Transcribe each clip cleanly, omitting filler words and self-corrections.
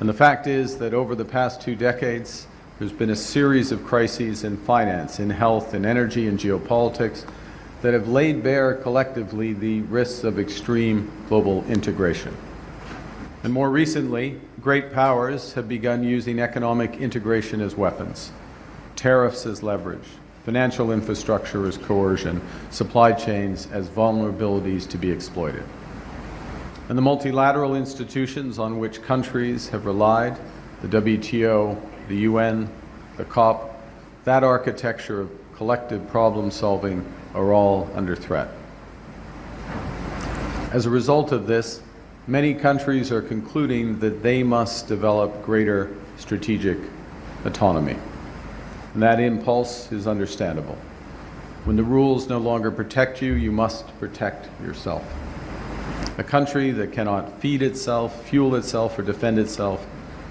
And the fact is that over the past 2 decades, there's been a series of crises in finance, in health, in energy, and geopolitics that have laid bare collectively the risks of extreme global integration. And more recently, great powers have begun using economic integration as weapons, tariffs as leverage, financial infrastructure as coercion, supply chains as vulnerabilities to be exploited. And the multilateral institutions on which countries have relied, the WTO, the UN, the COP, that architecture of collective problem solving are all under threat. As a result of this, many countries are concluding that they must develop greater strategic autonomy. And that impulse is understandable. When the rules no longer protect you, you must protect yourself. A country that cannot feed itself, fuel itself, or defend itself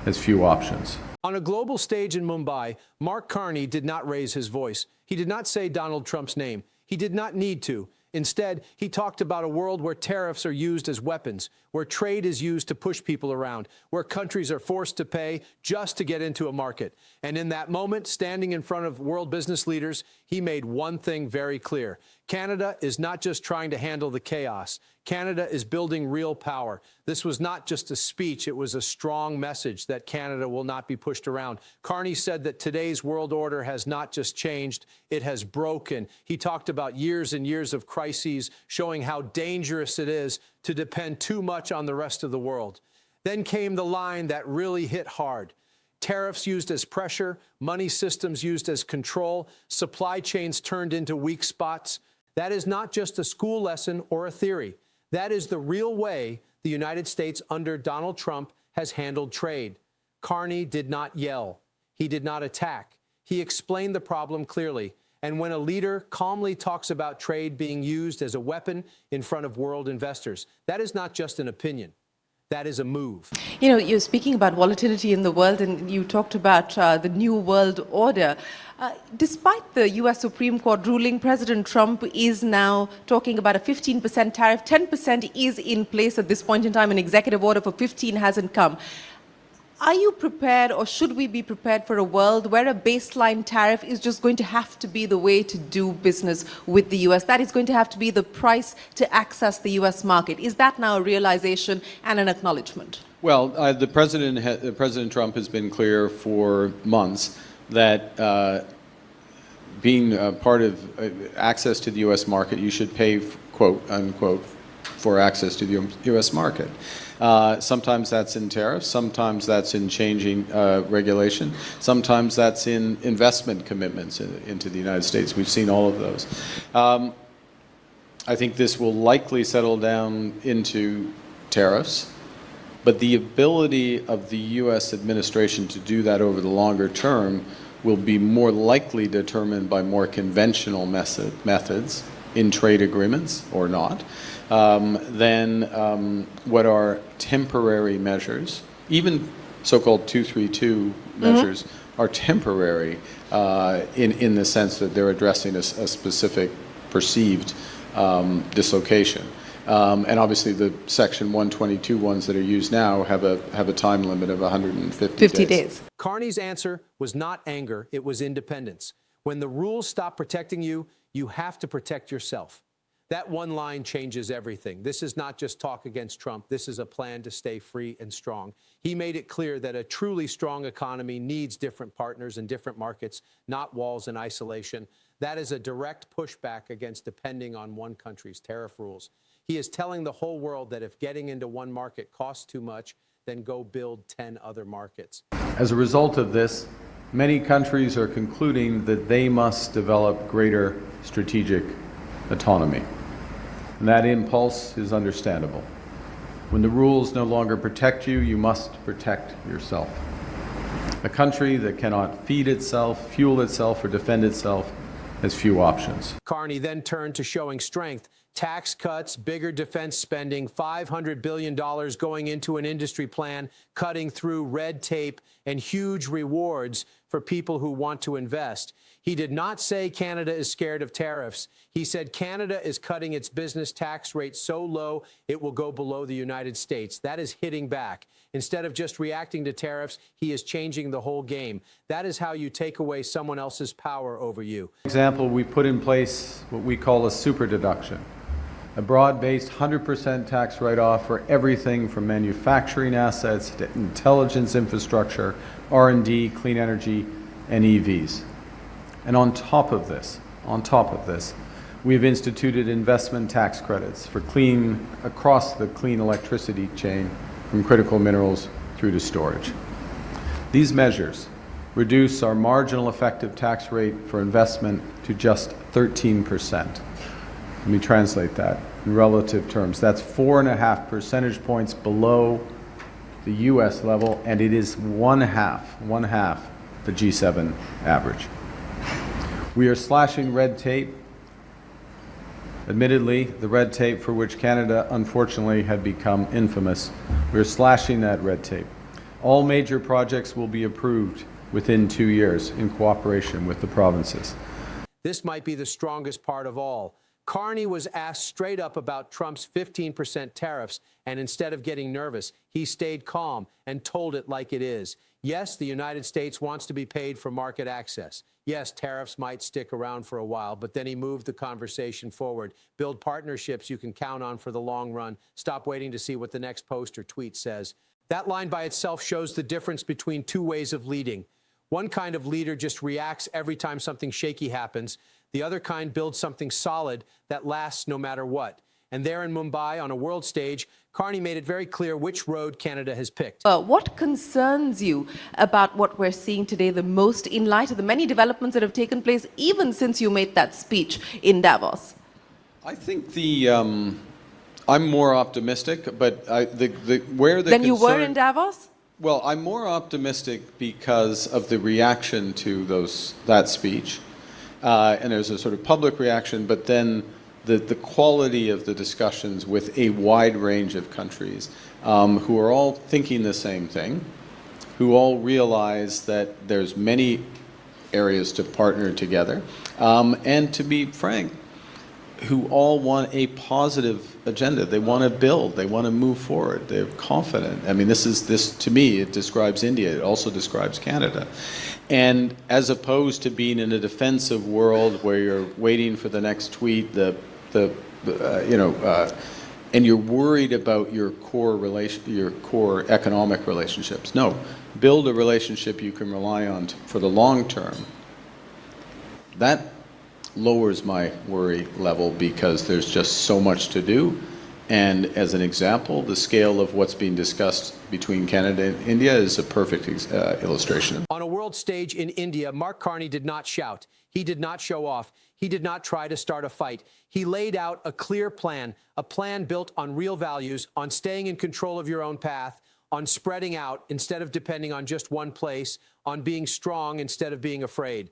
has few options. On a global stage in Mumbai, Mark Carney did not raise his voice. He did not say Donald Trump's name. He did not need to. Instead, he talked about a world where tariffs are used as weapons, where trade is used to push people around, where countries are forced to pay just to get into a market. And in that moment, standing in front of world business leaders, he made one thing very clear. Canada is not just trying to handle the chaos. Canada is building real power. This was not just a speech. It was a strong message that Canada will not be pushed around. Carney said that today's world order has not just changed, it has broken. He talked about years and years of crises, showing how dangerous it is to depend too much on the rest of the world. Then came the line that really hit hard. Tariffs used as pressure, money systems used as control, supply chains turned into weak spots. That is not just a school lesson or a theory. That is the real way the United States under Donald Trump has handled trade. Carney did not yell. He did not attack. He explained the problem clearly. And when a leader calmly talks about trade being used as a weapon in front of world investors, that is not just an opinion. That is a move. You know, you're speaking about volatility in the world, and you talked about the new world order. Despite the U.S. Supreme Court ruling, President Trump is now talking about a 15% tariff. 10% is in place at this point in time. An executive order for 15 hasn't come. Are you prepared, or should we be prepared for a world where a baseline tariff is just going to have to be the way to do business with the U.S.? That is going to have to be the price to access the U.S. market. Is that now a realization and an acknowledgement? Well, President Trump has been clear for months that being part of access to the U.S. market, you should pay, quote, unquote, for access to the U.S. market. Sometimes that's in tariffs, sometimes that's in changing regulation, sometimes that's in investment commitments into the United States. We've seen all of those. I think this will likely settle down into tariffs, but the ability of the U.S. administration to do that over the longer term will be more likely determined by more conventional methods in trade agreements or not, than what are temporary measures. Even so-called 232 measures are temporary in the sense that they're addressing a specific perceived dislocation. And obviously the Section 122 ones that are used now have a time limit of 150 days. Carney's answer was not anger, it was independence. When the rules stop protecting you, you have to protect yourself. That one line changes everything. This is not just talk against Trump. This is a plan to stay free and strong. He made it clear that a truly strong economy needs different partners and different markets, not walls and isolation. That is a direct pushback against depending on one country's tariff rules. He is telling the whole world that if getting into one market costs too much, then go build 10 other markets. As a result of this, many countries are concluding that they must develop greater strategic autonomy. And that impulse is understandable. When the rules no longer protect you, you must protect yourself. A country that cannot feed itself, fuel itself, or defend itself has few options. Carney then turned to showing strength. Tax cuts, bigger defense spending, $500 billion going into an industry plan, cutting through red tape, and huge rewards for people who want to invest. He did not say Canada is scared of tariffs. He said Canada is cutting its business tax rate so low it will go below the United States. That is hitting back. Instead of just reacting to tariffs, he is changing the whole game. That is how you take away someone else's power over you. For example, we put in place what we call a super deduction, a broad-based 100% tax write-off for everything from manufacturing assets to intelligence infrastructure, R&D, clean energy, and EVs. And on top of this, we've instituted investment tax credits for across the clean electricity chain, from critical minerals through to storage. These measures reduce our marginal effective tax rate for investment to just 13%. Let me translate that in relative terms. That's 4.5 percentage points below the US level, and it is one half the G7 average. We are slashing red tape. Admittedly, the red tape for which Canada unfortunately had become infamous. We're slashing that red tape. All major projects will be approved within 2 years in cooperation with the provinces. This might be the strongest part of all. Carney was asked straight up about Trump's 15% tariffs, and instead of getting nervous, he stayed calm and told it like it is. Yes, the United States wants to be paid for market access. Yes, tariffs might stick around for a while, but then he moved the conversation forward. Build partnerships you can count on for the long run. Stop waiting to see what the next post or tweet says. That line by itself shows the difference between two ways of leading. One kind of leader just reacts every time something shaky happens. The other kind builds something solid that lasts no matter what. And there in Mumbai, on a world stage, Carney made it very clear which road Canada has picked. What concerns you about what we're seeing today the most in light of the many developments that have taken place even since you made that speech in Davos? I think I'm more optimistic, but where the Than you were in Davos? Well, I'm more optimistic because of the reaction to that speech. And there's a sort of public reaction, but then the quality of the discussions with a wide range of countries who are all thinking the same thing, who all realize that there's many areas to partner together, and to be frank, who all want a positive agenda. They want to build, they want to move forward, they're confident. I mean, this to me, it describes India, it also describes Canada. And as opposed to being in a defensive world where you're waiting for the next tweet, and you're worried about your core economic relationships. No, build a relationship you can rely on for the long term. That lowers my worry level because there's just so much to do. And as an example, the scale of what's being discussed between Canada and India is a perfect illustration. On a world stage in India, Mark Carney did not shout. He did not show off. He did not try to start a fight. He laid out a clear plan, a plan built on real values, on staying in control of your own path, on spreading out instead of depending on just one place, on being strong instead of being afraid.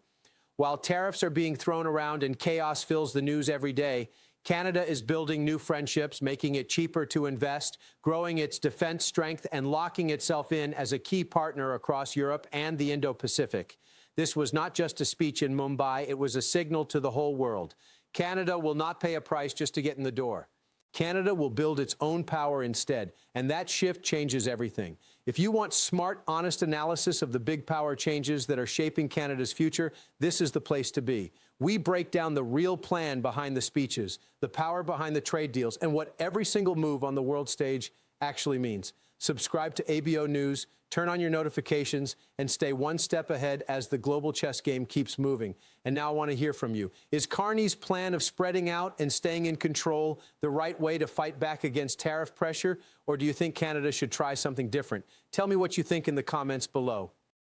While tariffs are being thrown around and chaos fills the news every day, Canada is building new friendships, making it cheaper to invest, growing its defense strength, and locking itself in as a key partner across Europe and the Indo-Pacific. This was not just a speech in Mumbai, it was a signal to the whole world. Canada will not pay a price just to get in the door. Canada will build its own power instead, and that shift changes everything. If you want smart, honest analysis of the big power changes that are shaping Canada's future, this is the place to be. We break down the real plan behind the speeches, the power behind the trade deals, and what every single move on the world stage actually means. Subscribe to ABO News, turn on your notifications, and stay one step ahead as the global chess game keeps moving. And now I want to hear from you. Is Carney's plan of spreading out and staying in control the right way to fight back against tariff pressure, or do you think Canada should try something different? Tell me what you think in the comments below.